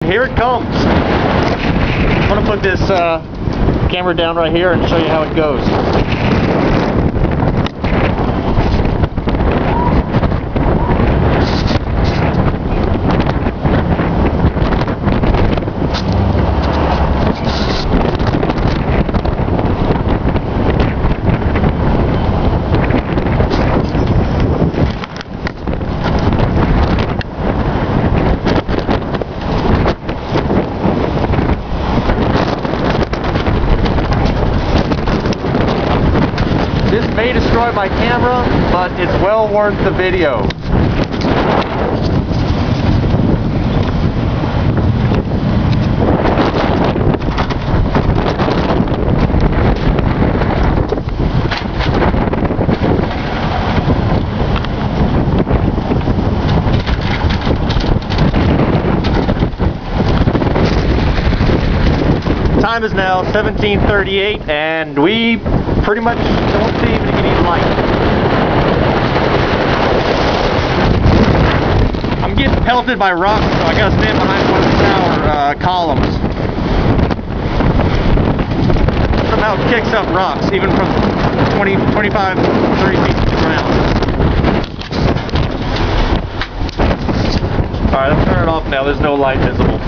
here it comes. I'm gonna put this camera down right here and show you how it goes. This may destroy my camera, but it's well worth the video. Time is now 17:38 and we pretty much don't see even any light. I'm getting pelted by rocks, so I gotta stand behind one of the tower columns. Somehow it kicks up rocks, even from 20, 25, 30 feet to the ground. Alright, let's turn it off now. There's no light visible.